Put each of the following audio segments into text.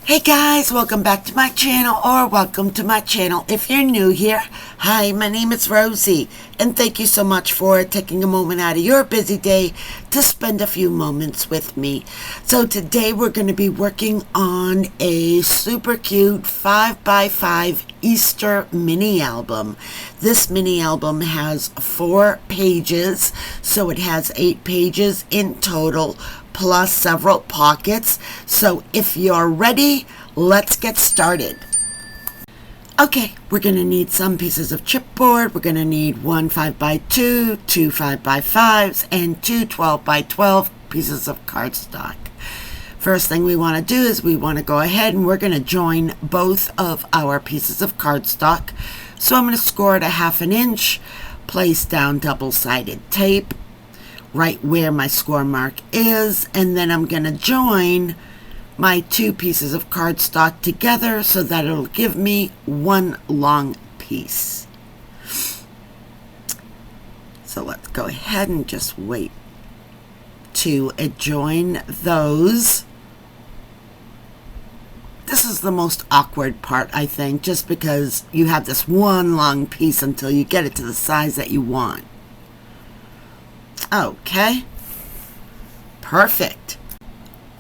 Hey guys, welcome back to my channel, or welcome to my channel if you're new here. Hi, my name is Rosie, and thank you so much for taking a moment out of your busy day to spend a few moments with me. So today we're going to be working on a super cute 5x5 Easter mini album. This mini album has 4 pages, so it has 8 pages in total, plus several pockets. So if you're ready, let's get started. Okay, we're going to need some pieces of chipboard. We're going to need 1 5x2, 2 5x5s, and 2 12x12 pieces of cardstock. First thing we want to do is we want to go ahead and we're going to join both of our pieces of cardstock. So I'm going to score it 1/2 inch, place down double-sided tape right where my score mark is, and then I'm going to join my 2 pieces of cardstock together so that it'll give me one long piece. So let's go ahead and just wait to join those. This is the most awkward part, I think, just because you have this one long piece until you get it to the size that you want. Okay, perfect.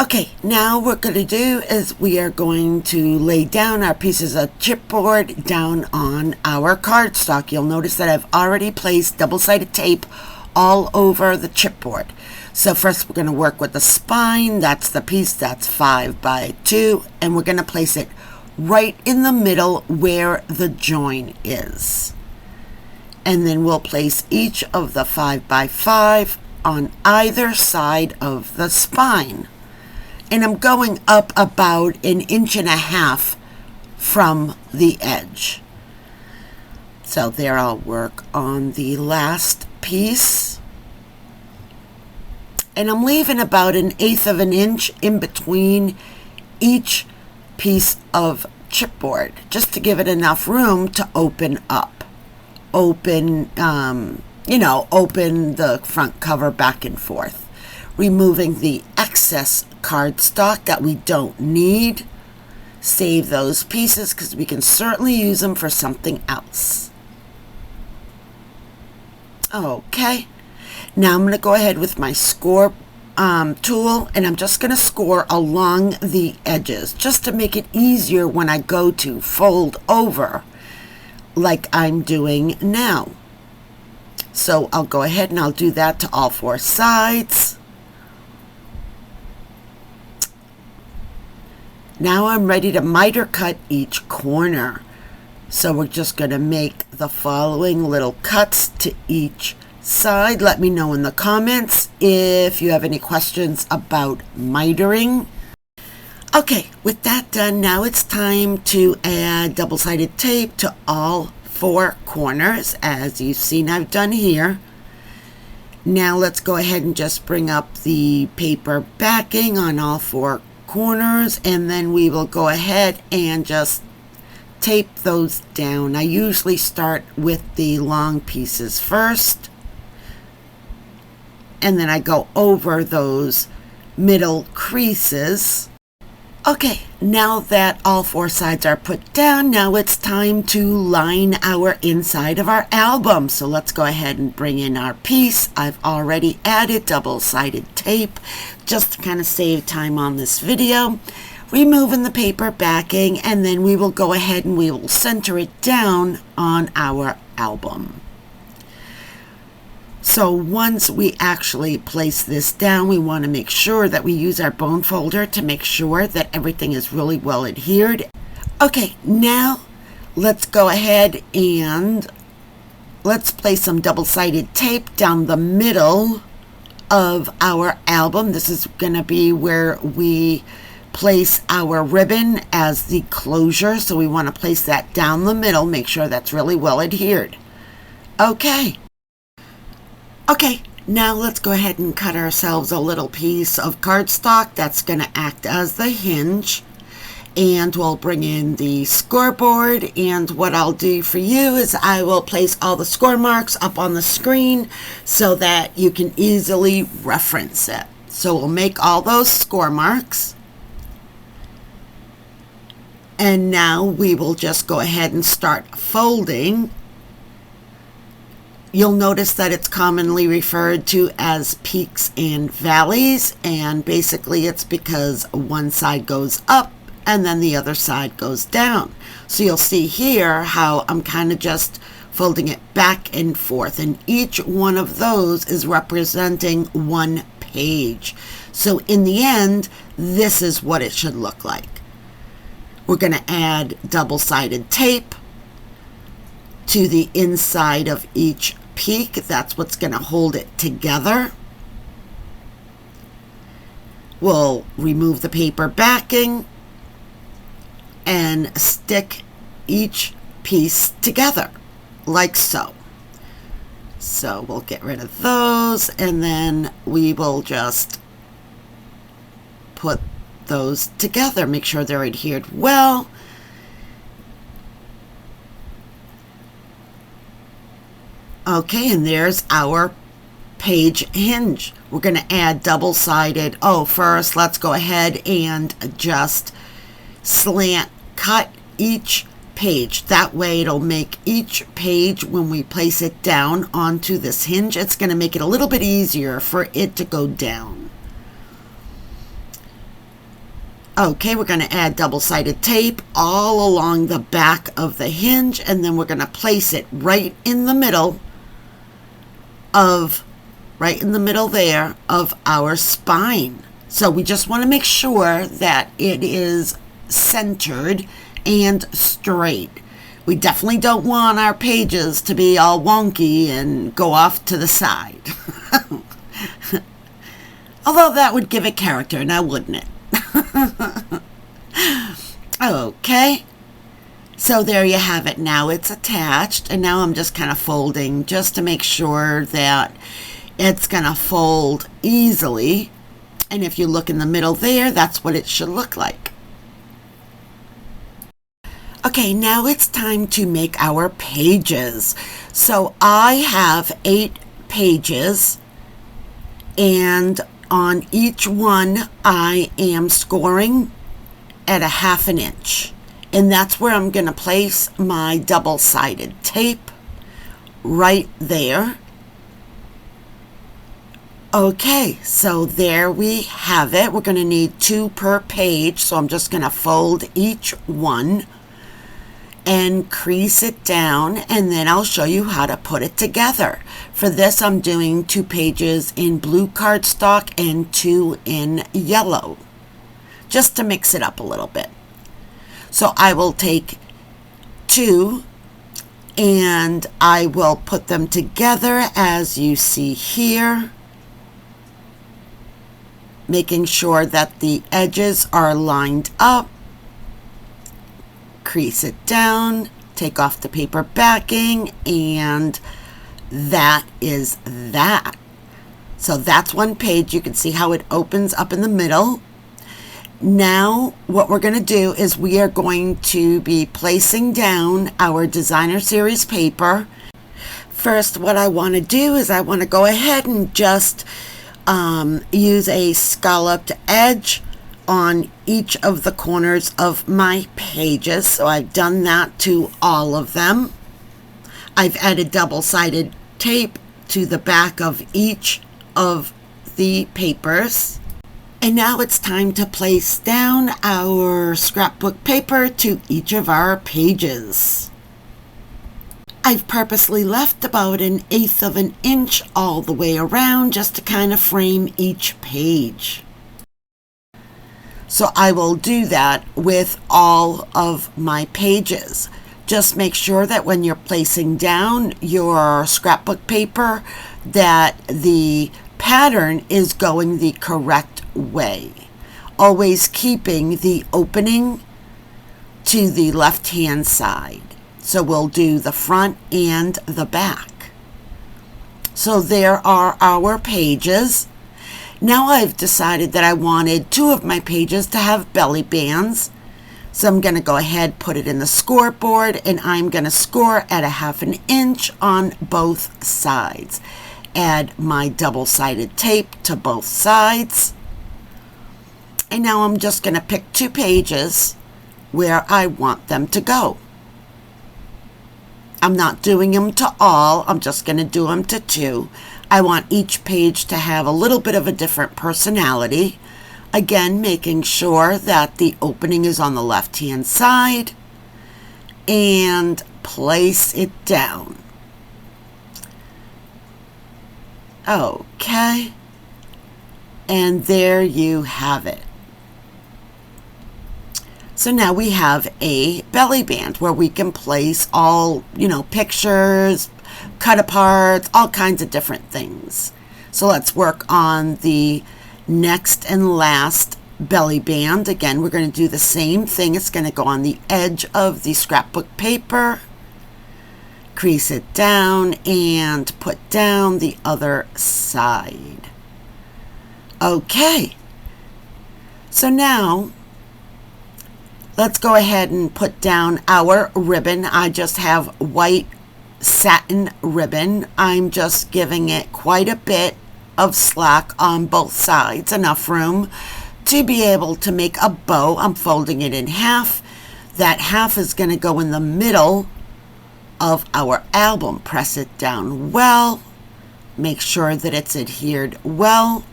Okay, now what we're going to do is we are going to lay down our pieces of chipboard down on our cardstock. You'll notice that I've already placed double-sided tape all over the chipboard. So first we're going to work with the spine. That's the piece that's 5x2, and we're going to place it right in the middle where the join is. And then we'll place each of the 5x5 on either side of the spine. And I'm going up about 1.5 inches from the edge. So there, I'll work on the last piece. And I'm leaving about 1/8 of an inch in between each piece of chipboard, just to give it enough room to open up. Open the front cover back and forth, removing the excess cardstock that we don't need. Save those pieces because we can certainly use them for something else. Okay, now I'm going to go ahead with my score tool, and I'm just going to score along the edges just to make it easier when I go to fold over, like I'm doing now. So I'll go ahead and I'll do that to all 4 sides. Now I'm ready to miter cut each corner. So we're just going to make the following little cuts to each side. Let me know in the comments if you have any questions about mitering. Okay, with that done, now it's time to add double-sided tape to all 4 corners, as you've seen I've done here. Now let's go ahead and just bring up the paper backing on all 4 corners, and then we will go ahead and just tape those down. I usually start with the long pieces first, and then I go over those middle creases. Okay, now that all 4 sides are put down, now it's time to line our inside of our album. So let's go ahead and bring in our piece. I've already added double-sided tape just to kind of save time on this video. Removing the paper backing, and then we will go ahead and we will center it down on our album. So once we actually place this down, we want to make sure that we use our bone folder to make sure that everything is really well adhered. Okay, now let's go ahead and let's place some double-sided tape down the middle of our album. This is going to be where we place our ribbon as the closure. So we want to place that down the middle, make sure that's really well adhered. Okay. Okay, now let's go ahead and cut ourselves a little piece of cardstock that's going to act as the hinge. And we'll bring in the scoreboard, and what I'll do for you is I will place all the score marks up on the screen so that you can easily reference it. So we'll make all those score marks. And now we will just go ahead and start folding. You'll notice that it's commonly referred to as peaks and valleys, and basically it's because one side goes up and then the other side goes down. So you'll see here how I'm kind of just folding it back and forth, and each one of those is representing one page. So in the end, this is what it should look like. We're going to add double-sided tape to the inside of each peak. That's what's going to hold it together. We'll remove the paper backing and stick each piece together like so. So we'll get rid of those, and then we will just put those together. Make sure they're adhered well. Okay, and there's our page hinge. We're going to add double-sided. First let's go ahead and just slant cut each page. That way it'll make each page, when we place it down onto this hinge, it's going to make it a little bit easier for it to go down. Okay, we're going to add double-sided tape all along the back of the hinge, and then we're going to place it right in the middle there of our spine. So we just want to make sure that it is centered and straight. We definitely don't want our pages to be all wonky and go off to the side. Although that would give it character, now wouldn't it? Okay, so there you have it. Now it's attached, and now I'm just kind of folding just to make sure that it's gonna fold easily. And if you look in the middle there, that's what it should look like. Okay, now it's time to make our pages. So I have 8 pages, and on each one I am scoring at a 1/2 inch, and that's where I'm going to place my double-sided tape, right there. Okay, so there we have it. We're going to need 2 per page, so I'm just going to fold each one and crease it down, and then I'll show you how to put it together. For this, I'm doing 2 pages in blue cardstock and 2 in yellow, just to mix it up a little bit. So I will take 2 and I will put them together as you see here, making sure that the edges are lined up. Crease it down, take off the paper backing, and that is that. So that's one page. You can see how it opens up in the middle. Now what we're going to do is we are going to be placing down our designer series paper. First, what I want to do is I want to go ahead and just use a scalloped edge on each of the corners of my pages. So I've done that to all of them. I've added double-sided tape to the back of each of the papers. And now it's time to place down our scrapbook paper to each of our pages. I've purposely left about 1/8 of an inch all the way around just to kind of frame each page. So I will do that with all of my pages. Just make sure that when you're placing down your scrapbook paper that the pattern is going the correct way. Always keeping the opening to the left-hand side. So we'll do the front and the back. So there are our pages. Now I've decided that I wanted 2 of my pages to have belly bands. So I'm going to go ahead, put it in the scoreboard, and I'm going to score at a 1/2 inch on both sides. Add my double-sided tape to both sides. And now I'm just going to pick 2 pages, where I want them to go. I'm not doing them to all. I'm just going to do them to 2. I want each page to have a little bit of a different personality. Again, making sure that the opening is on the left-hand side. And place it down. Okay. And there you have it. So now we have a belly band where we can place all, pictures, cut aparts, all kinds of different things. So let's work on the next and last belly band. Again, we're going to do the same thing. It's going to go on the edge of the scrapbook paper, crease it down, and put down the other side. Okay. So now let's go ahead and put down our ribbon. I just have white satin ribbon. I'm just giving it quite a bit of slack on both sides, enough room to be able to make a bow. I'm folding it in half. That half is going to go in the middle of our album. Press it down well. Make sure that it's adhered well.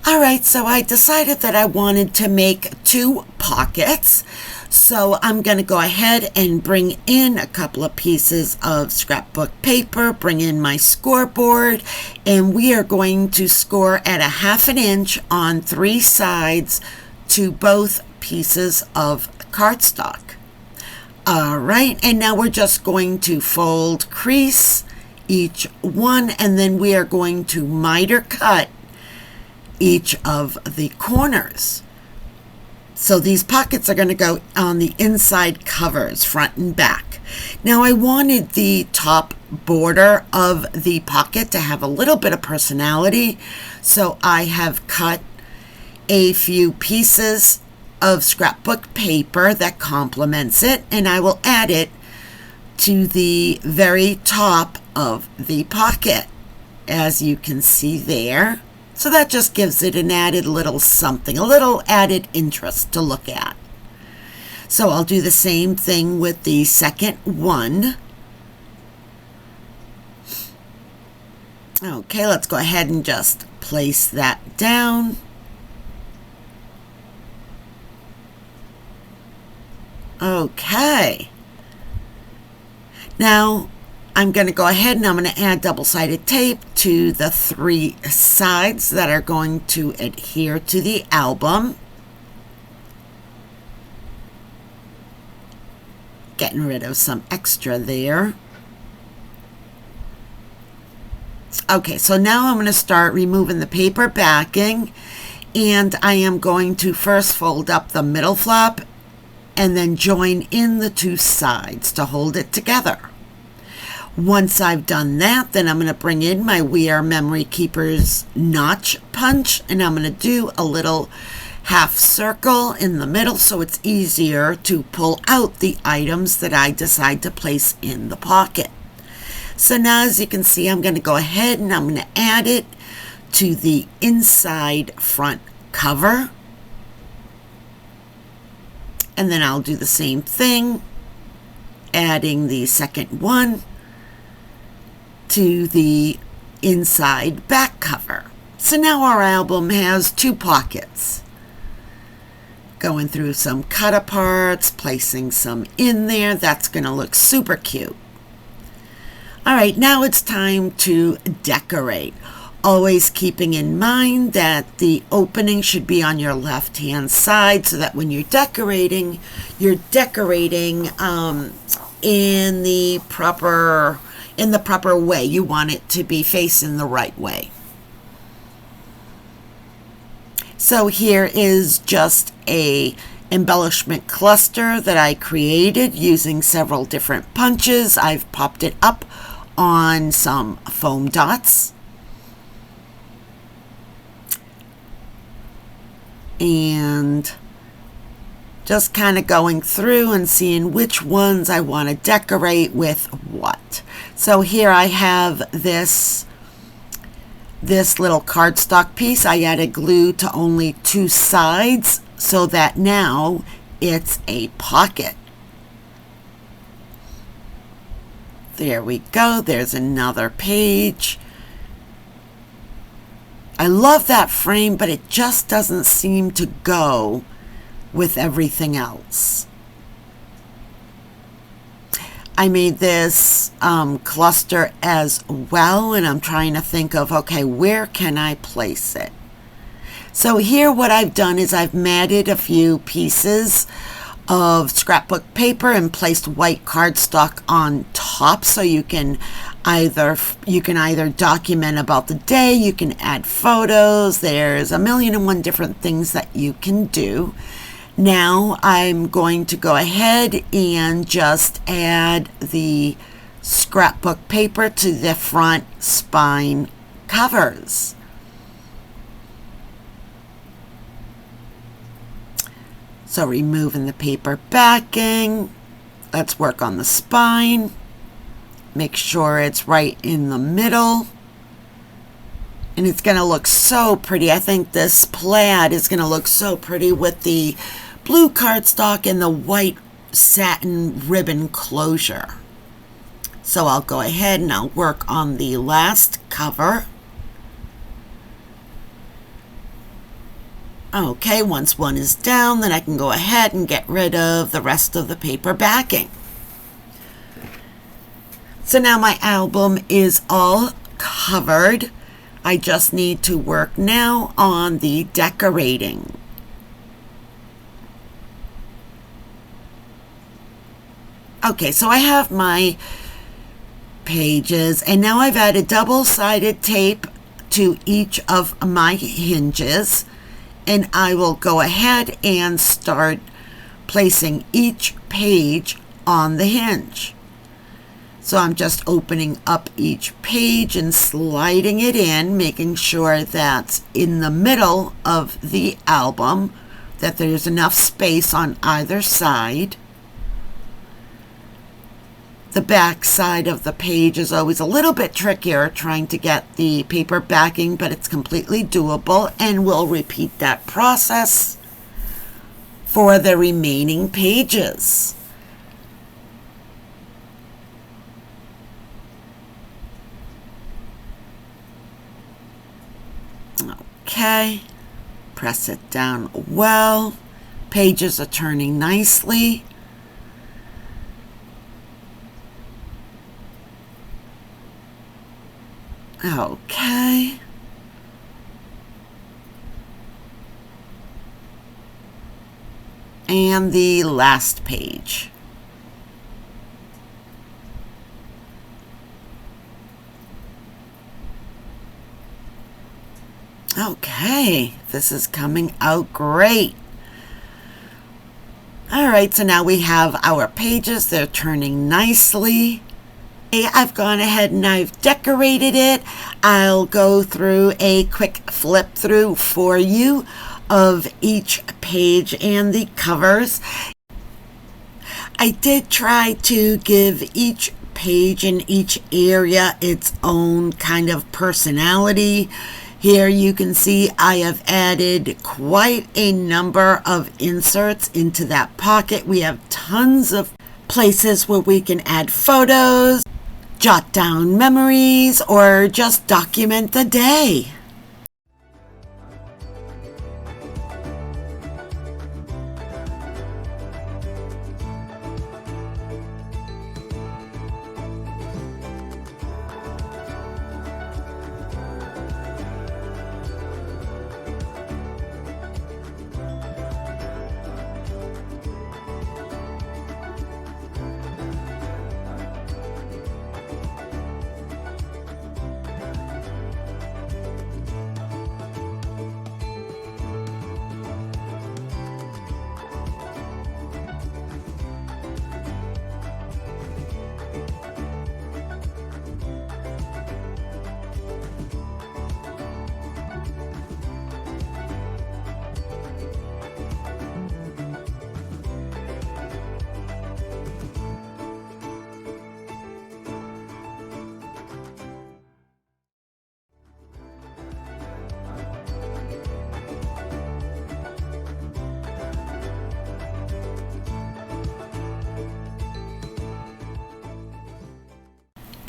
All right, so I decided that I wanted to make 2 pockets. So I'm going to go ahead and bring in a couple of pieces of scrapbook paper, bring in my scoreboard, and we are going to score at 1/2 inch on 3 sides to both pieces of cardstock. All right, and now we're just going to fold, crease each one, and then we are going to miter cut each of the corners. So these pockets are going to go on the inside covers, front and back. Now I wanted the top border of the pocket to have a little bit of personality, so I have cut a few pieces of scrapbook paper that complements it, and I will add it to the very top of the pocket, as you can see there. So that just gives it an added little something, a little added interest to look at. So I'll do the same thing with the second one. Okay, let's go ahead and just place that down. Okay. Now I'm going to go ahead and I'm going to add double-sided tape to the 3 sides that are going to adhere to the album. Getting rid of some extra there. Okay, so now I'm going to start removing the paper backing, and I am going to first fold up the middle flap and then join in the 2 sides to hold it together. Once I've done that, then I'm going to bring in my We Are Memory Keepers notch punch, and I'm going to do a little half circle in the middle so it's easier to pull out the items that I decide to place in the pocket. So now, as you can see, I'm going to go ahead and I'm going to add it to the inside front cover. And then I'll do the same thing, adding the second one to the inside back cover. So now our album has 2 pockets. Going through some cut aparts, placing some in there. That's going to look super cute. All right, now it's time to decorate. Always keeping in mind that the opening should be on your left-hand side so that when you're decorating in the proper way. You want it to be facing the right way. So here is just a embellishment cluster that I created using several different punches. I've popped it up on some foam dots. And just kind of going through and seeing which ones I want to decorate with what. So here I have this little cardstock piece. I added glue to only 2 sides so that now it's a pocket. There we go. There's another page. I love that frame, but it just doesn't seem to go with everything else. I made this cluster as well, and I'm trying to think of, okay, where can I place it? So here what I've done is I've matted a few pieces of scrapbook paper and placed white cardstock on top, so you can either document about the day, you can add photos, there's a million and one different things that you can do. Now I'm going to go ahead and just add the scrapbook paper to the front spine covers. So removing the paper backing, let's work on the spine. Make sure it's right in the middle. And it's going to look so pretty. I think this plaid is going to look so pretty with the blue cardstock and the white satin ribbon closure. So I'll go ahead and I'll work on the last cover. Okay, once one is down, then I can go ahead and get rid of the rest of the paper backing. So now my album is all covered. I just need to work now on the decorating. Okay, so I have my pages, and now I've added double-sided tape to each of my hinges, and I will go ahead and start placing each page on the hinge. So I'm just opening up each page and sliding it in, making sure that's in the middle of the album, that there's enough space on either side. The back side of the page is always a little bit trickier, trying to get the paper backing, but it's completely doable, and we'll repeat that process for the remaining pages. Okay, press it down well. Pages are turning nicely. Okay. And the last page. Okay, this is coming out great. All right, so now we have our pages. They're turning nicely. I've gone ahead and I've decorated it. I'll go through a quick flip through for you of each page and the covers. I did try to give each page in each area its own kind of personality. Here you can see I have added quite a number of inserts into that pocket. We have tons of places where we can add photos, jot down memories, or just document the day.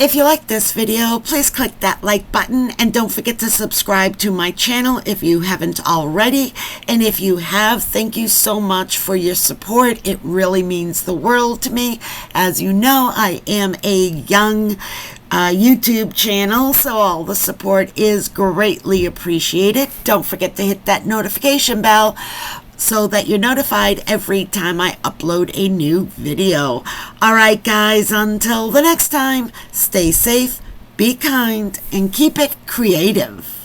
If you like this video, please click that like button and don't forget to subscribe to my channel if you haven't already. And if you have, thank you so much for your support. It really means the world to me. As you know, I am a young YouTube channel, so all the support is greatly appreciated. Don't forget to hit that notification bell so that you're notified every time I upload a new video. All right, guys, until the next time, stay safe, be kind, and keep it creative.